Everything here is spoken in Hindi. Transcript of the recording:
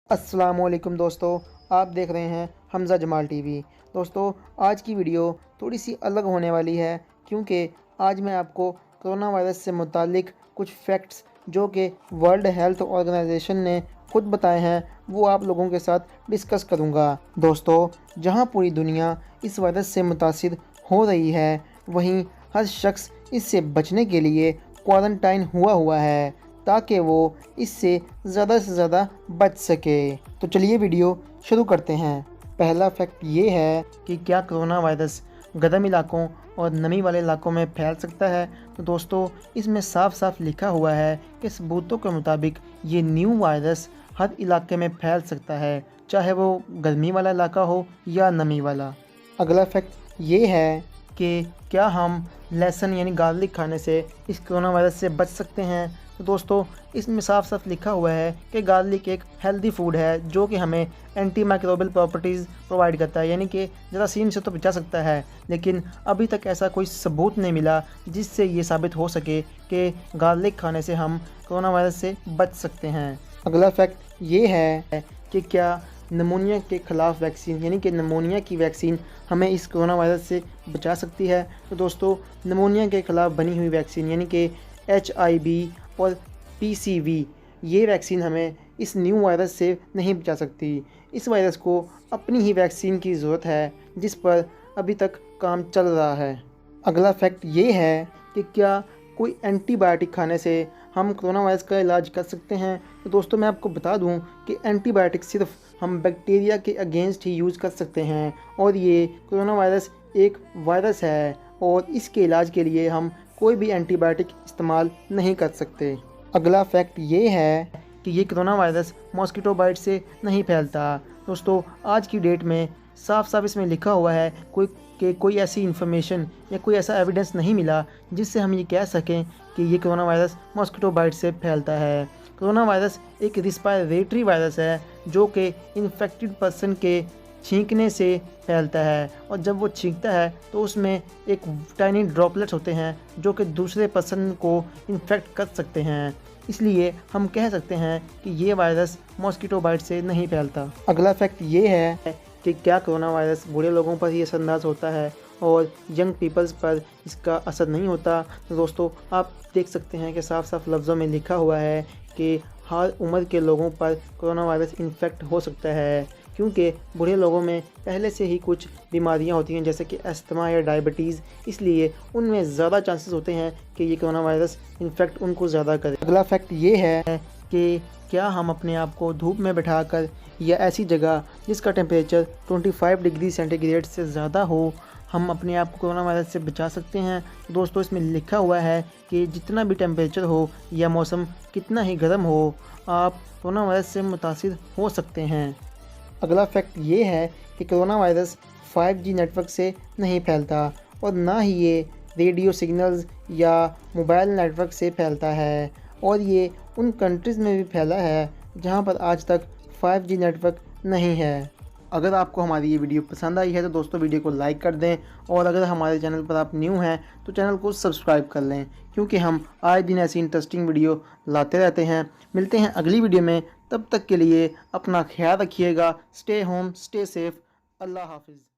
अस्सलामुअलैकुम दोस्तों, आप देख रहे हैं हमजा जमाल टीवी। दोस्तों, आज की वीडियो थोड़ी सी अलग होने वाली है क्योंकि आज मैं आपको कोरोना वायरस से मुतालिक कुछ फैक्ट्स जो कि वर्ल्ड हेल्थ ऑर्गेनाइजेशन ने खुद बताए हैं वो आप लोगों के साथ डिस्कस करूंगा। दोस्तों, जहां पूरी दुनिया इस वायरस से मुतासिर हो रही है वहीं हर शख्स इससे बचने के लिए क्वारंटाइन हुआ है ताकि वो इससे ज़्यादा से ज़्यादा बच सके। तो चलिए वीडियो शुरू करते हैं। पहला फैक्ट ये है कि क्या कोरोना वायरस गर्म इलाकों और नमी वाले इलाकों में फैल सकता है। तो दोस्तों, इसमें साफ साफ लिखा हुआ है कि सबूतों के मुताबिक ये न्यू वायरस हर इलाके में फैल सकता है, चाहे वो गर्मी वाला इलाका हो या नमी वाला। अगला फैक्ट ये है कि क्या हम लहसुन यानी गार्लिक खाने से इस कोरोना वायरस से बच सकते हैं। तो दोस्तों, इसमें साफ साफ लिखा हुआ है कि गार्लिक एक हेल्दी फूड है जो कि हमें एंटी माइक्रोबियल प्रॉपर्टीज़ प्रोवाइड करता है, यानी कि जरासीम से तो बचा सकता है, लेकिन अभी तक ऐसा कोई सबूत नहीं मिला जिससे ये साबित हो सके कि गार्लिक खाने से हम कोरोना वायरस से बच सकते हैं। अगला फैक्ट ये है कि क्या नमूनिया के ख़िलाफ़ वैक्सीन यानी कि नमूनिया की वैक्सीन हमें इस कोरोना वायरस से बचा सकती है। तो दोस्तों, नमूनिया के ख़िलाफ़ बनी हुई वैक्सीन यानी कि HIV और PCV ये वैक्सीन हमें इस न्यू वायरस से नहीं बचा सकती। इस वायरस को अपनी ही वैक्सीन की ज़रूरत है जिस पर अभी तक काम चल रहा है। अगला फैक्ट ये है कि क्या कोई एंटीबायोटिक खाने से हम कोरोना वायरस का इलाज कर सकते हैं। तो दोस्तों, मैं आपको बता दूं कि एंटीबायोटिक सिर्फ हम बैक्टीरिया के अगेंस्ट ही यूज़ कर सकते हैं और ये कोरोना वायरस एक वायरस है और इसके इलाज के लिए हम कोई भी एंटीबायोटिक इस्तेमाल नहीं कर सकते। अगला फैक्ट ये है कि ये कोरोना वायरस मॉस्किटो बाइट से नहीं फैलता। दोस्तों, आज की डेट में साफ साफ इसमें लिखा हुआ है कोई ऐसी इन्फॉर्मेशन या कोई ऐसा एविडेंस नहीं मिला जिससे हम ये कह सकें कि ये कोरोना वायरस मॉस्किटो बाइट से फैलता है। कोरोना वायरस एक रिस्पायरेटरी वायरस है जो कि इन्फेक्टेड पर्सन के छींकने से फैलता है और जब वो छींकता है तो उसमें एक टाइनी ड्रॉपलेट्स होते हैं जो कि दूसरे पर्सन को इन्फेक्ट कर सकते हैं। इसलिए हम कह सकते हैं कि ये वायरस मॉस्किटो बाइट से नहीं फैलता। अगला फैक्ट ये है कि क्या कोरोना वायरस बूढ़े लोगों पर ही असरअंदाज होता है और यंग पीपल्स पर इसका असर नहीं होता। तो दोस्तों, आप देख सकते हैं कि साफ साफ लफ्ज़ों में लिखा हुआ है कि हर उम्र के लोगों पर कोरोना वायरस इन्फेक्ट हो सकता है क्योंकि बूढ़े लोगों में पहले से ही कुछ बीमारियां होती हैं जैसे कि अस्थमा या डायबिटीज़, इसलिए उनमें ज़्यादा चांसेस होते हैं कि ये कोरोना वायरस इन्फेक्ट उनको ज़्यादा करे। अगला फैक्ट ये है कि क्या हम अपने आप को धूप में बैठाकर या ऐसी जगह जिसका टेम्परेचर 25 डिग्री सेंटीग्रेड से ज़्यादा हो हम अपने आप को कोरोना वायरस से बचा सकते हैं। दोस्तों, इसमें लिखा हुआ है कि जितना भी टेम्परेचर हो या मौसम कितना ही गर्म हो आप कोरोना वायरस से मुतासिर हो सकते हैं। अगला फैक्ट ये है कि कोरोना वायरस 5G नेटवर्क से नहीं फैलता और ना ही ये रेडियो सिग्नल्स या मोबाइल नेटवर्क से फैलता है और ये उन कंट्रीज़ में भी फैला है जहां पर आज तक 5G नेटवर्क नहीं है। अगर आपको हमारी ये वीडियो पसंद आई है तो दोस्तों वीडियो को लाइक कर दें और अगर हमारे चैनल पर आप न्यू हैं तो चैनल को सब्सक्राइब कर लें क्योंकि हम आए दिन ऐसी इंटरेस्टिंग वीडियो लाते रहते हैं। मिलते हैं अगली वीडियो में, तब तक के लिए अपना ख्याल रखिएगा। Stay home, stay safe. अल्लाह हाफिज़।